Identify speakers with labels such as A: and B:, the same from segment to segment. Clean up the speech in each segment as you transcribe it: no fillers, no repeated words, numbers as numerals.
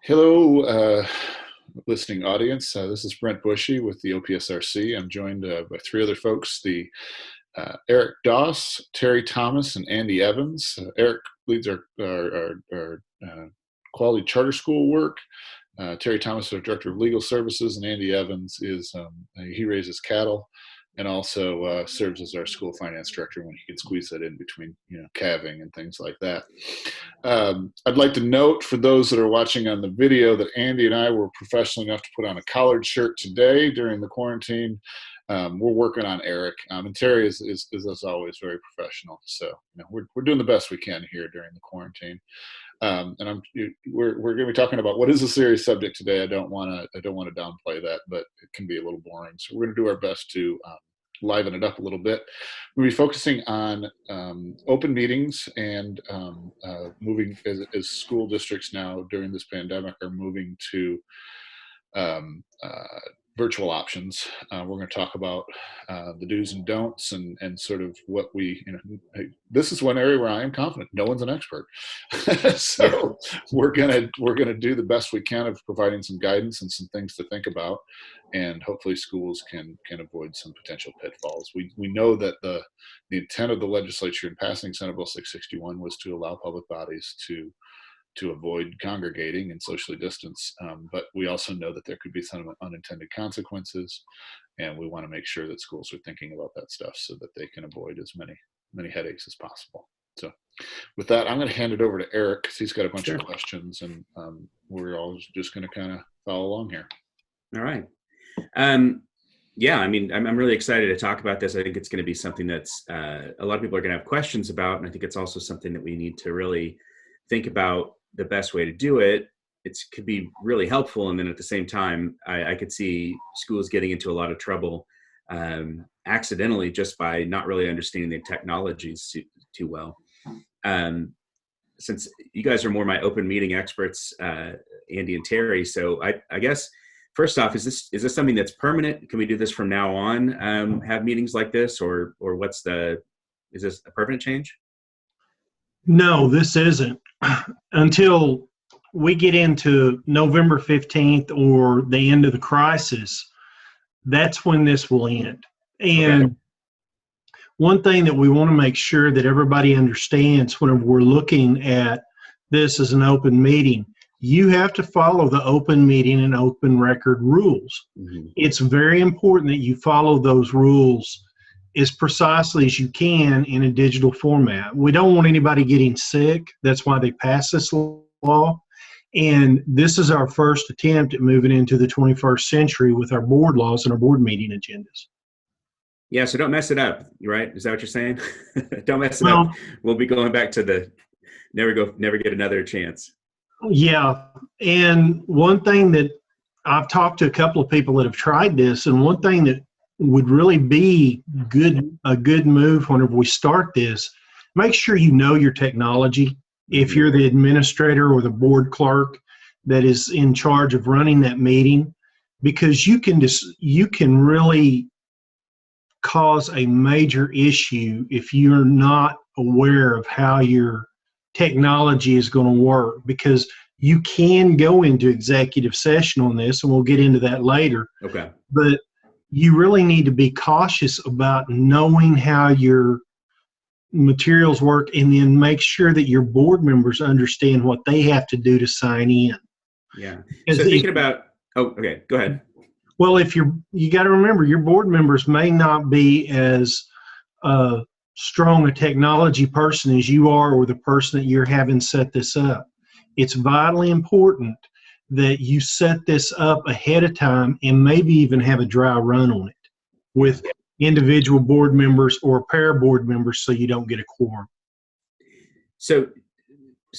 A: Hello, listening audience. This is Brent Bushy with the OPSRC. I'm joined by three other folks, the Eric Doss, Terri Thomas, and Andy Evans. Eric leads our quality charter school work. Terri Thomas is our Director of Legal Services, and Andy Evans is, he raises cattle and also serves as our school finance director when he can squeeze that in between, calving and things like that. I'd like to note for those that are watching on the video that Andy and I were professional enough to put on a collared shirt today during the quarantine. We're working on Eric, and Terri is as always very professional. So we're doing the best we can here during the quarantine. We're going to be talking about what is a serious subject today. I don't want to downplay that, but it can be a little boring. So we're going to do our best to liven it up a little bit. We'll be focusing on open meetings and moving as school districts now during this pandemic are moving to virtual options. We're going to talk about the do's and don'ts and sort of what we, this is one area where I am confident. No one's an expert. So we're going to do the best we can of providing some guidance and some things to think about. And hopefully schools can avoid some potential pitfalls. We know that the intent of the legislature in passing Senate Bill 661 was to allow public bodies to avoid congregating and socially distance. But we also know that there could be some unintended consequences, and we want to make sure that schools are thinking about that stuff so that they can avoid as many headaches as possible. So with that, I'm going to hand it over to Eric because he's got a bunch of questions, and we're all just going to kind of follow along here.
B: All right. Yeah, I mean, I'm really excited to talk about this. I think it's going to be something that's a lot of people are going to have questions about, and I think it's also something that we need to really think about the best way to do it. It could be really helpful, and then at the same time, I could see schools getting into a lot of trouble accidentally just by not really understanding the technologies too well. Since you guys are more my open meeting experts, Andy and Terri, so I guess first off, is this something that's permanent? Can we do this from now on? Have meetings like this, or is this a permanent change?
C: No, this isn't. Until we get into November 15th or the end of the crisis, that's when this will end. And one thing that we want to make sure that everybody understands whenever we're looking at this as an open meeting, you have to follow the open meeting and open record rules. Mm-hmm. It's very important that you follow those rules as precisely as you can in a digital format. We don't want anybody getting sick. That's why they passed this law. And this is our first attempt at moving into the 21st century with our board laws and our board meeting agendas.
B: Yeah, so don't mess it up, right? Is that what you're saying? Don't mess it up. We'll be going back to the never get another chance.
C: Yeah, and one thing that I've talked to a couple of people that have tried this, and one thing that would really be a good move whenever we start this, make sure you know your technology. If you're the administrator or the board clerk that is in charge of running that meeting, because you can really cause a major issue if you're not aware of how your technology is going to work, because you can go into executive session on this, and we'll get into that later.
B: Okay.
C: But you really need to be cautious about knowing how your materials work, and then make sure that your board members understand what they have to do to sign in.
B: Yeah. So thinking about, okay, go ahead.
C: Well, you got to remember, your board members may not be as strong a technology person as you are, or the person that you're having set this up. It's vitally important that you set this up ahead of time and maybe even have a dry run on it with individual board members or a pair of board members so you don't get a quorum.
B: So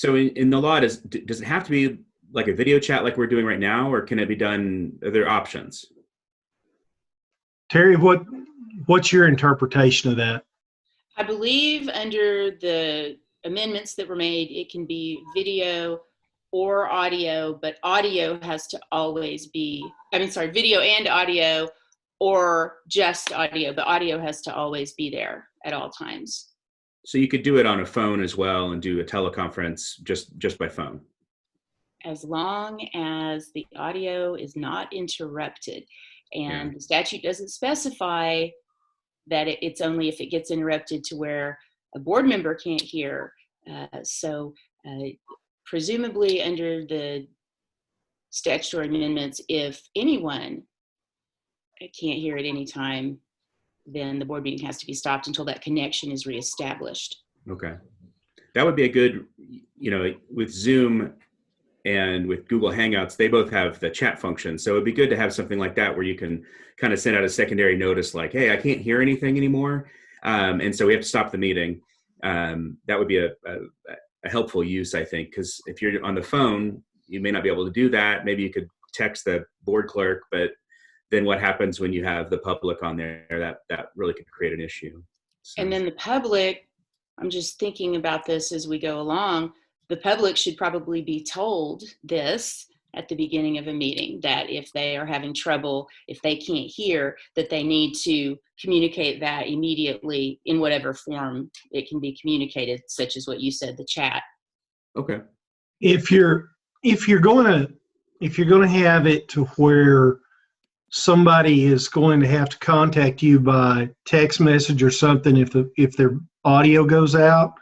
B: in the law, does it have to be like a video chat like we're doing right now, or can it be done, are there options?
C: Terri, what's your interpretation of that?
D: I believe under the amendments that were made, it can be video or audio, but audio has to always be, video and audio, or just audio, but audio has to always be there at all times.
B: So you could do it on a phone as well and do a teleconference just by phone.
D: as long as the audio is not interrupted. And the statute doesn't specify that it's only if it gets interrupted to where a board member can't hear. So presumably under the statutory amendments, if anyone can't hear at any time, then the board meeting has to be stopped until that connection is reestablished.
B: Okay. That would be a good, with Zoom and with Google Hangouts, they both have the chat function. So it'd be good to have something like that where you can kind of send out a secondary notice like, hey, I can't hear anything anymore. And so we have to stop the meeting. That would be a helpful use, I think, because if you're on the phone, you may not be able to do that. Maybe you could text the board clerk, but then what happens when you have the public on there? That really could create an issue. So.
D: And then the public, I'm just thinking about this as we go along, the public should probably be told this at the beginning of a meeting, that if they are having trouble, if they can't hear, that they need to communicate that immediately in whatever form it can be communicated, such as what you said, the chat.
B: Okay.
C: If you're going to have it to where somebody is going to have to contact you by text message or something, if their audio goes out,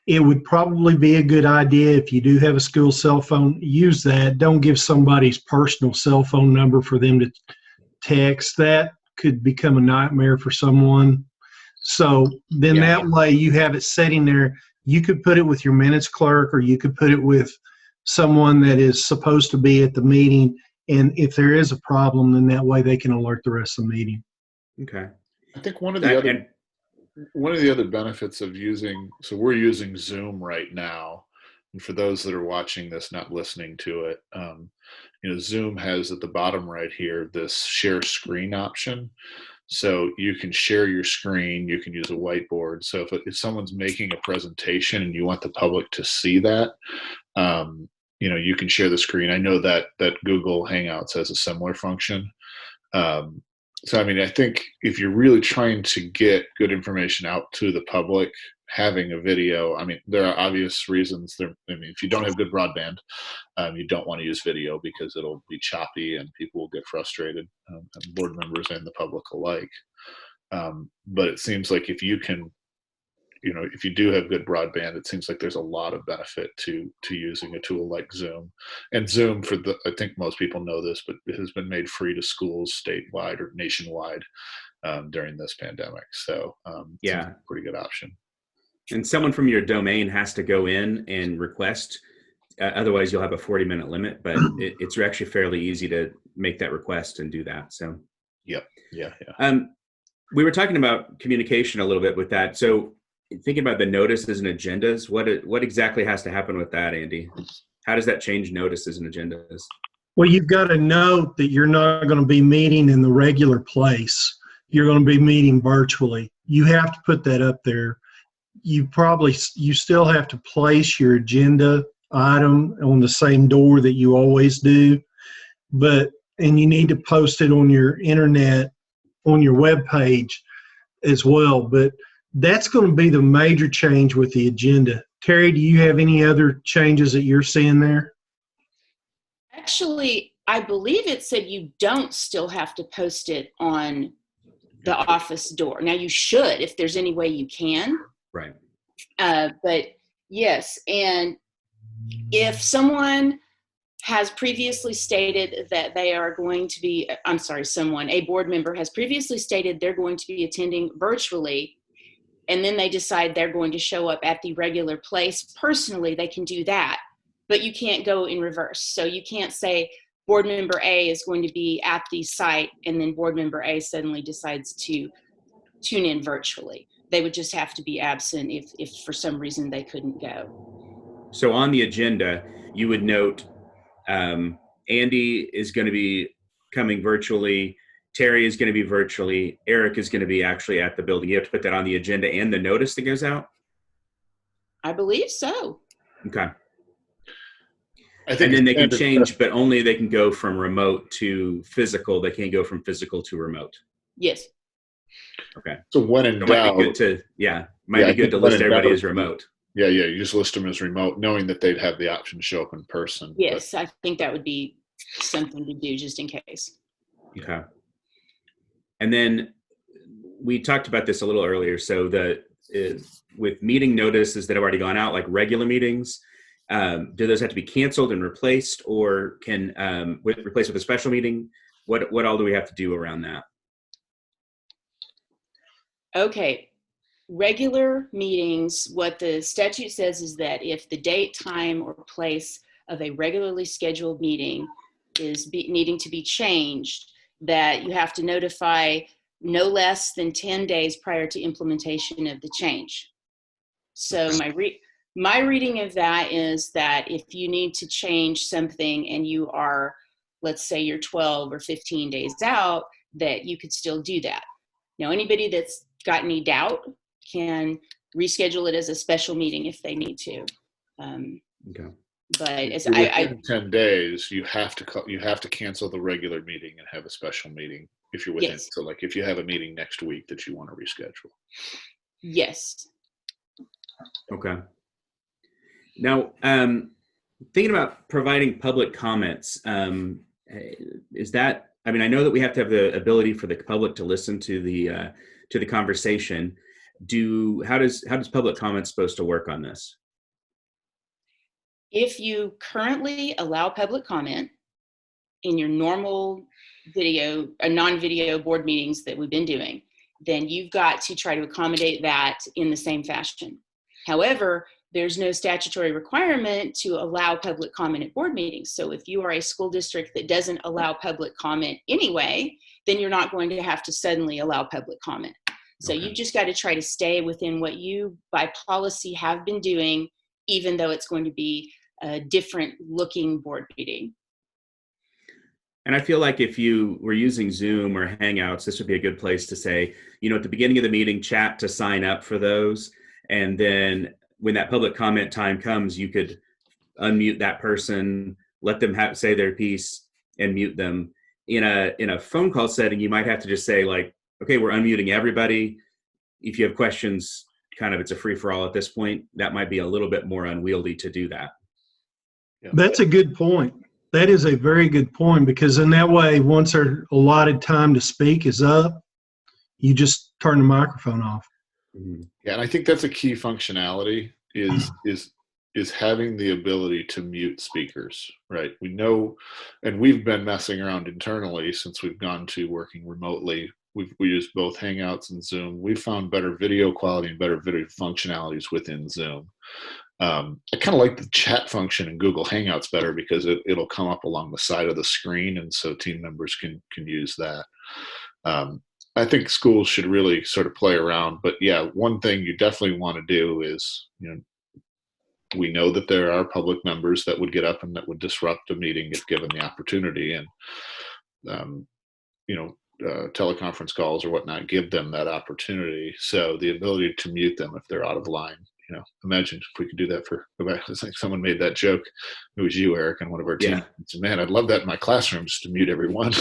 C: it would probably be a good idea, if you do have a school cell phone, use that. Don't give somebody's personal cell phone number for them to text. That could become a nightmare for someone. So then that way you have it sitting there. You could put it with your minutes clerk, or you could put it with someone that is supposed to be at the meeting. And if there is a problem, then that way they can alert the rest of the meeting.
B: Okay.
A: I think one of the other benefits of so we're using Zoom right now. And for those that are watching this, not listening to it, Zoom has at the bottom right here, this share screen option. So you can share your screen, you can use a whiteboard. So if someone's making a presentation and you want the public to see that, you can share the screen. I know that Google Hangouts has a similar function. So, I think if you're really trying to get good information out to the public, having a video, there are obvious reasons. If you don't have good broadband, you don't want to use video because it'll be choppy and people will get frustrated, and board members and the public alike. But it seems like if you can, if you do have good broadband, it seems like there's a lot of benefit to using a tool like Zoom. And Zoom, I think most people know this, but it has been made free to schools statewide or nationwide during this pandemic. So it's a pretty good option.
B: And someone from your domain has to go in and request. Otherwise, you'll have a 40-minute limit, but it's actually fairly easy to make that request and do that. So,
A: yeah.
B: We were talking about communication a little bit with that. So, thinking about the notices and agendas, what exactly has to happen with that, Andy? How does that change notices and agendas?
C: Well, you've got to note that you're not going to be meeting in the regular place. You're going to be meeting virtually. You have to put that up there. You still have to place your agenda item on the same door that you always do, and you need to post it on your internet, on your web page as well. But that's going to be the major change with the agenda. Terri, do you have any other changes that you're seeing there?
D: Actually, I believe it said you don't still have to post it on the office door. Now, you should, if there's any way you can.
B: Right.
D: But yes, and if someone has previously stated that they are going to be, a board member has previously stated they're going to be attending virtually, and then they decide they're going to show up at the regular place personally, they can do that. But you can't go in reverse. So you can't say board member A is going to be at the site and then board member A suddenly decides to tune in virtually. They would just have to be absent if for some reason they couldn't go.
B: So on the agenda, you would note Andy is going to be coming virtually, Terri is going to be virtually, Eric is going to be actually at the building. You have to put that on the agenda and the notice that goes out?
D: I believe so.
B: Okay.
A: And
B: then they can change, but only they can go from remote to physical. They can't go from physical to remote.
D: Yes.
B: Okay.
A: So when in doubt,
B: might be good to list everybody as remote.
A: Yeah, you just list them as remote, knowing that they'd have the option to show up in person.
D: Yes, I think that would be something to do just in case.
B: Okay. And then we talked about this a little earlier. So with meeting notices that have already gone out, like regular meetings, do those have to be canceled and replaced, or can replace with a special meeting? What all do we have to do around that?
D: Okay. Regular meetings, what the statute says is that if the date, time, or place of a regularly scheduled meeting is needing to be changed, that you have to notify no less than 10 days prior to implementation of the change. So my reading of that is that if you need to change something and you are, let's say you're 12 or 15 days out, that you could still do that. Now, anybody that's got any doubt can reschedule it as a special meeting if they need to.
B: Okay.
D: But as
A: within 10 days, you have to cancel the regular meeting and have a special meeting if you're within.
D: Yes.
A: So, like, if you have a meeting next week that you want to reschedule.
D: Yes.
B: Okay. Now, thinking about providing public comments, is that? I mean, I know that we have to have the ability for the public to listen to the conversation. How does public comment supposed to work on this?
D: If you currently allow public comment in your normal non-video board meetings that we've been doing, then you've got to try to accommodate that in the same fashion. However, there's no statutory requirement to allow public comment at board meetings. So if you are a school district that doesn't allow public comment anyway, then you're not going to have to suddenly allow public comment. So you've just got to try to stay within what you, by policy, have been doing, even though it's going to be a different looking board meeting.
B: And I feel like if you were using Zoom or Hangouts, this would be a good place to say, at the beginning of the meeting, chat to sign up for those. And then when that public comment time comes, you could unmute that person, let them say their piece, and mute them. In a phone call setting, you might have to just say, like, okay, we're unmuting everybody. If you have questions, it's a free-for-all at this point. That might be a little bit more unwieldy to do that.
A: Yeah.
C: That's a good point. That is a very good point, because in that way, once their allotted time to speak is up, you just turn the microphone off.
B: Mm-hmm.
A: Yeah, and I think that's a key functionality is having the ability to mute speakers, right? We know, and we've been messing around internally since we've gone to working remotely. We use both Hangouts and Zoom. We've found better video quality and better video functionalities within Zoom. I kind of like the chat function in Google Hangouts better because it'll come up along the side of the screen, and so team members can use that. I think schools should really sort of play around, but yeah, one thing you definitely want to do is, we know that there are public members that would get up and that would disrupt a meeting if given the opportunity, and teleconference calls or whatnot give them that opportunity. So the ability to mute them if they're out of line. Imagine if we could do that it's like someone made that joke. It was you, Eric, and one of our team. Yeah. Man, I'd love that in my classroom, just to mute everyone.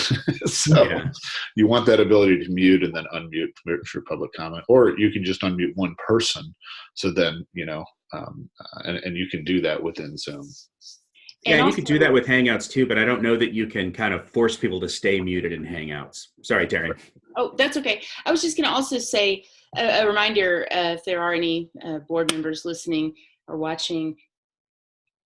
A: You want that ability to mute and then unmute for public comment, or you can just unmute one person. So then, and you can do that within Zoom.
B: Yeah, and you could do that with Hangouts too, but I don't know that you can kind of force people to stay muted in Hangouts. Sorry, Terri.
D: Oh, that's okay. I was just going to also say a reminder, if there are any board members listening or watching,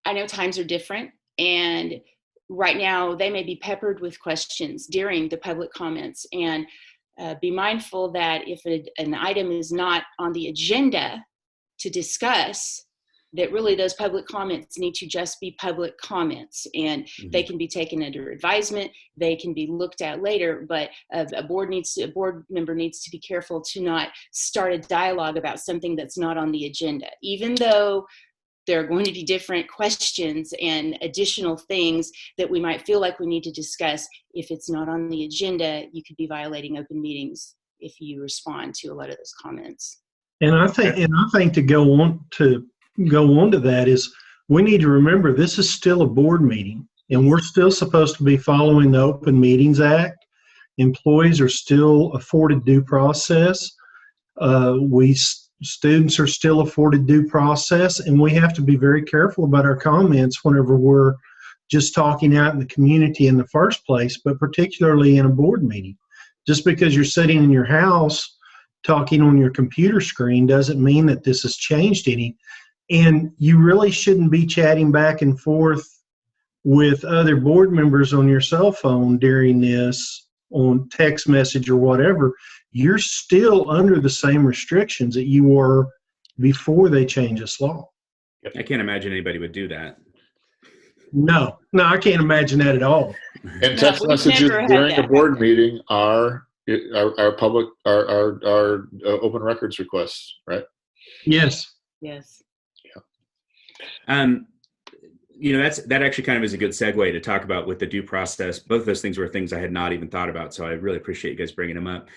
D: I know times are different, and right now they may be peppered with questions during the public comments, and be mindful that if an item is not on the agenda to discuss, that really those public comments need to just be public comments, and they can be taken under advisement. They can be looked at later, but a board member needs to be careful to not start a dialogue about something that's not on the agenda. Even though there are going to be different questions and additional things that we might feel like we need to discuss, if it's not on the agenda, you could be violating open meetings if you respond to a lot of those comments.
C: And I think to go on to that is, we need to remember this is still a board meeting, and we're still supposed to be following the Open Meetings Act. Employees are still afforded due process. We students are still afforded due process, and we have to be very careful about our comments whenever we're just talking out in the community in the first place, but particularly in a board meeting. Just because you're sitting in your house talking on your computer screen doesn't mean that this has changed any. And you really shouldn't be chatting back and forth with other board members on your cell phone during this, on text message or whatever. You're still under the same restrictions that you were before they changed this law.
B: I can't imagine anybody would do that.
C: No, I can't imagine that at all.
A: And text messages during a board meeting are public, are open records requests, right?
C: Yes.
D: Yes.
B: Yeah. That actually kind of is a good segue to talk about with the due process. Both of those things were things I had not even thought about, so I really appreciate you guys bringing them up.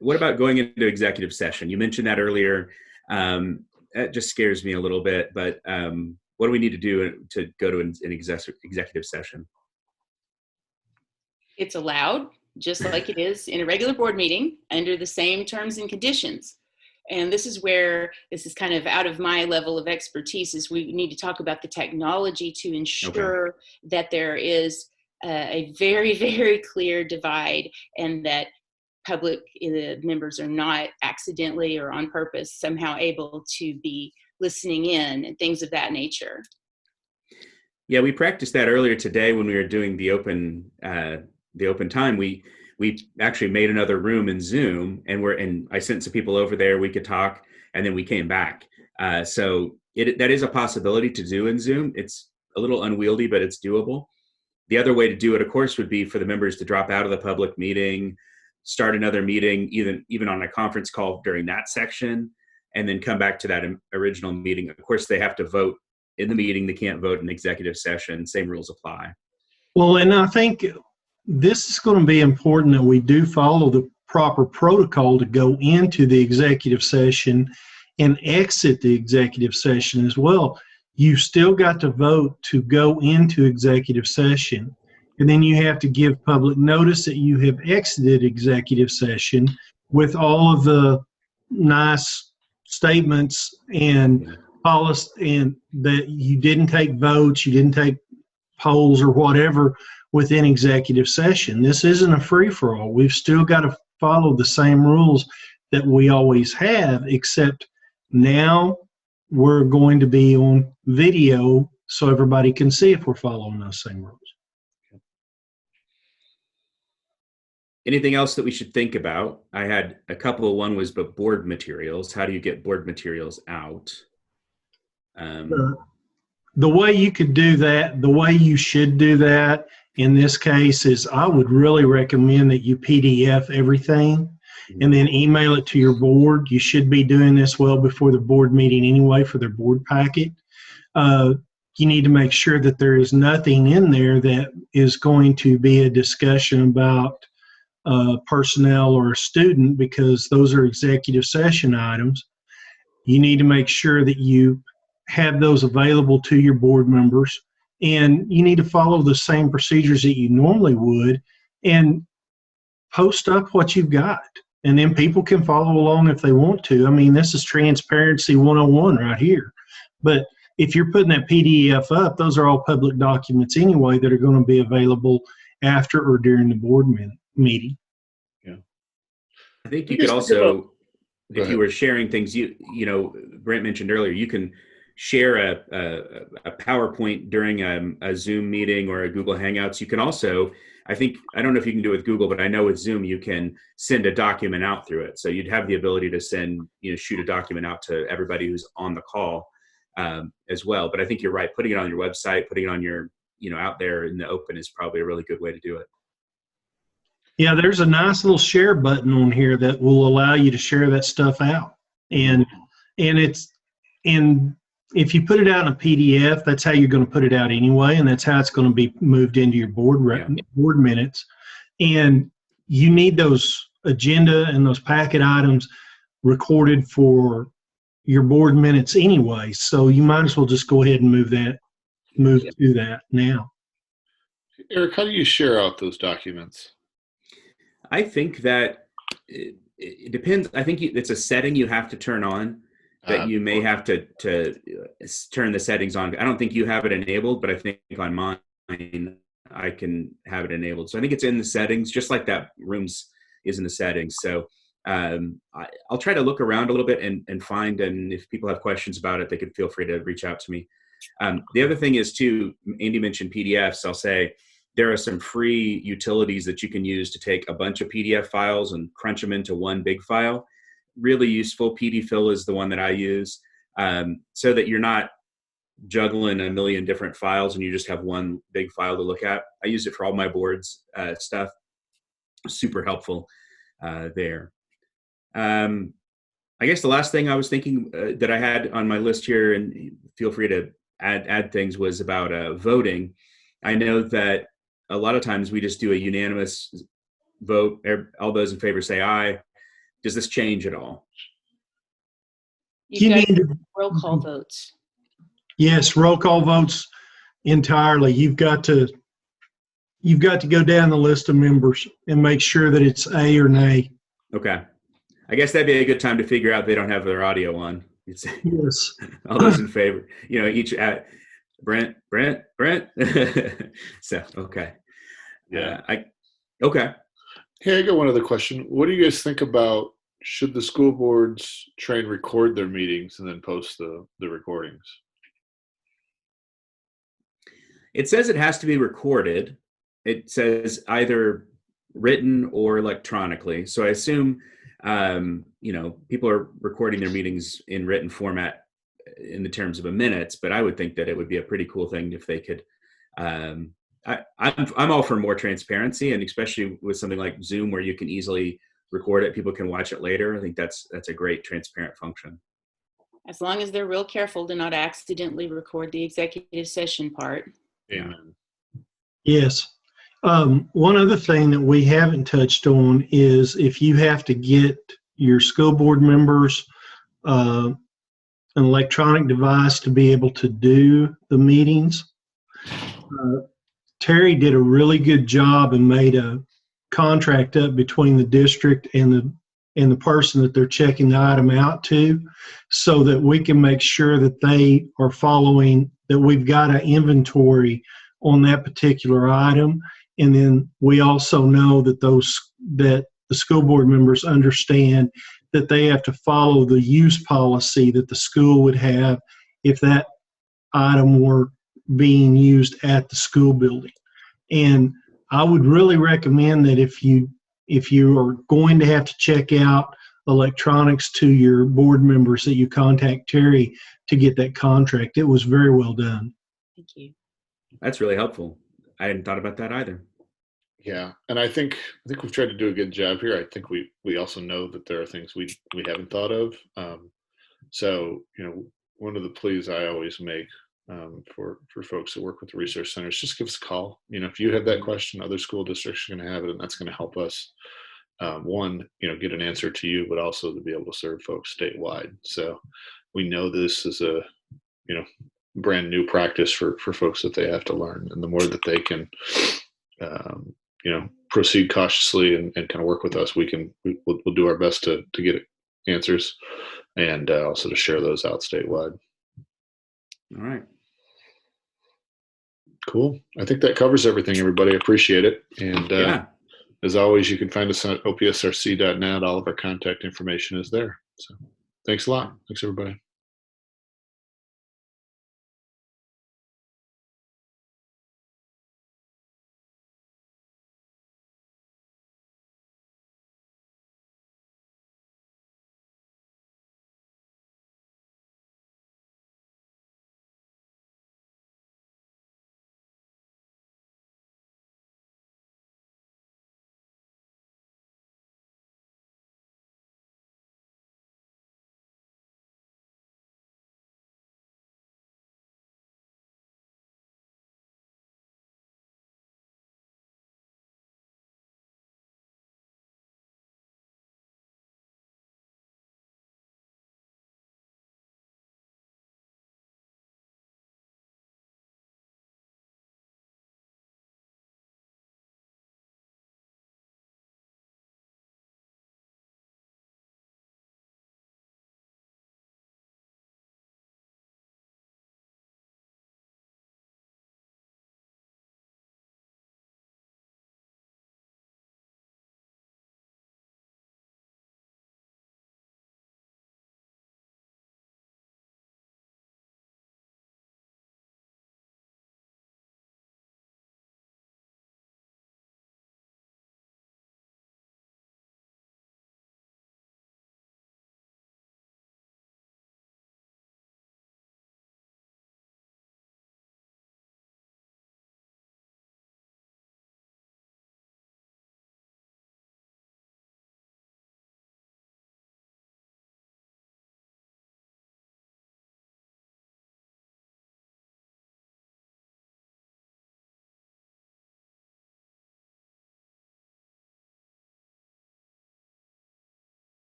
B: What about going into executive session? You mentioned that earlier. That just scares me a little bit, but what do we need to do to go to an executive session?
D: It's allowed, just like it is in a regular board meeting, under the same terms and conditions. And this is where this is kind of out of my level of expertise, is we need to talk about the technology to ensure that there is a very, very clear divide, and that public members are not accidentally or on purpose somehow able to be listening in and things of that nature.
B: Yeah, we practiced that earlier today when we were doing the open time. We actually made another room in Zoom, and I sent some people over there. We could talk, and then we came back. So that is a possibility to do in Zoom. It's a little unwieldy, but it's doable. The other way to do it, of course, would be for the members to drop out of the public meeting, start another meeting, even on a conference call during that section, and then come back to that original meeting. Of course, they have to vote in the meeting. They can't vote in executive session. Same rules apply.
C: Well, and I think this is going to be important that we do follow the proper protocol to go into the executive session and exit the executive session as well. You still got to vote to go into executive session, and then you have to give public notice that you have exited executive session with all of the nice statements and policy, and that you didn't take votes, you didn't take polls or whatever within executive session. This isn't a free-for-all. We've still got to follow the same rules that we always have, except now we're going to be on video so everybody can see if we're following those same rules.
B: Anything else that we should think about? I had a couple. One was but board materials. How do you get board materials out?
C: The way you could do that, the way you should do that in this case, is I would really recommend that you PDF everything and then email it to your board. You should be doing this well before the board meeting anyway for their board packet. You need to make sure that there is nothing in there that is going to be a discussion about personnel or a student, because those are executive session items. You need to make sure that you have those available to your board members, and you need to follow the same procedures that you normally would and post up what you've got, and then people can follow along if they want to. I mean, this is transparency 101 right here. But if you're putting that PDF up, those are all public documents anyway that are going to be available after or during the board meeting.
B: Yeah. I think you could also, if you were sharing things, Brent mentioned earlier, you can share a PowerPoint during a Zoom meeting or a Google Hangouts. You can also, I don't know if you can do it with Google, but I know with Zoom you can send a document out through it. So you'd have the ability to shoot a document out to everybody who's on the call as well. But I think you're right. Putting it on your website, putting it on your, out there in the open is probably a really good way to do it.
C: Yeah, there's a nice little share button on here that will allow you to share that stuff out. And if you put it out in a PDF, that's how you're going to put it out anyway, and that's how it's going to be moved into your board minutes. And you need those agenda and those packet items recorded for your board minutes anyway, so you might as well just go ahead and move to that now.
A: Eric, how do you share out those documents?
B: I think that it depends. I think it's a setting you have to turn on that you may have to turn the settings on. I don't think you have it enabled, but I think on mine, I can have it enabled. So I think it's in the settings, just like that rooms is in the settings. So I'll try to look around a little bit and find, and if people have questions about it, they can feel free to reach out to me. The other thing is too, Andy mentioned PDFs. I'll say there are some free utilities that you can use to take a bunch of PDF files and crunch them into one big file. Really useful. PDFill is the one that I use, so that you're not juggling a million different files and you just have one big file to look at. I use it for all my boards stuff. Super helpful there. I guess the last thing I was thinking that I had on my list here, and feel free to add things, was about voting. I know that a lot of times we just do a unanimous vote. All those in favor say aye. Does this change at all?
D: You need roll call votes.
C: Yes, roll call votes entirely. You've got to go down the list of members and make sure that it's A or nay.
B: Okay. I guess that'd be a good time to figure out they don't have their audio on. Yes. All those in favor, each at Brent. So, okay.
A: Yeah.
B: Okay.
A: Hey, I got one other question. What do you guys think about, should the school boards try and record their meetings and then post the recordings?
B: It says it has to be recorded. It says either written or electronically. So I assume, people are recording their meetings in written format in the terms of a minutes, but I would think that it would be a pretty cool thing if they could. I'm all for more transparency, and especially with something like Zoom where you can easily record it, people can watch it later. I think that's a great transparent function.
D: As long as they're real careful to not accidentally record the executive session part.
A: Amen.
C: Yes. One other thing that we haven't touched on is if you have to get your school board members an electronic device to be able to do the meetings. Terri did a really good job and made a contract up between the district and the person that they're checking the item out to, so that we can make sure that they are following, that we've got an inventory on that particular item. And then we also know that that the school board members understand that they have to follow the use policy that the school would have if that item were being used at the school building. And I would really recommend that if you are going to have to check out electronics to your board members, that you contact Terri to get that contract. It was very well done.
D: Thank you.
B: That's really helpful. I hadn't thought about that either.
A: Yeah, and I think we've tried to do a good job here. I think we also know that there are things we haven't thought of. So one of the pleas I always make for folks that work with the resource centers, just give us a call. If you have that question, other school districts are going to have it, and that's going to help us. One, get an answer to you, but also to be able to serve folks statewide. So we know this is a brand new practice for folks that they have to learn, and the more that they can proceed cautiously and kind of work with us, we'll do our best to get answers and also to share those out statewide.
B: All right.
A: Cool. I think that covers everything, everybody. I appreciate it. And as always, you can find us at opsrc.net. All of our contact information is there. So thanks a lot. Thanks, everybody.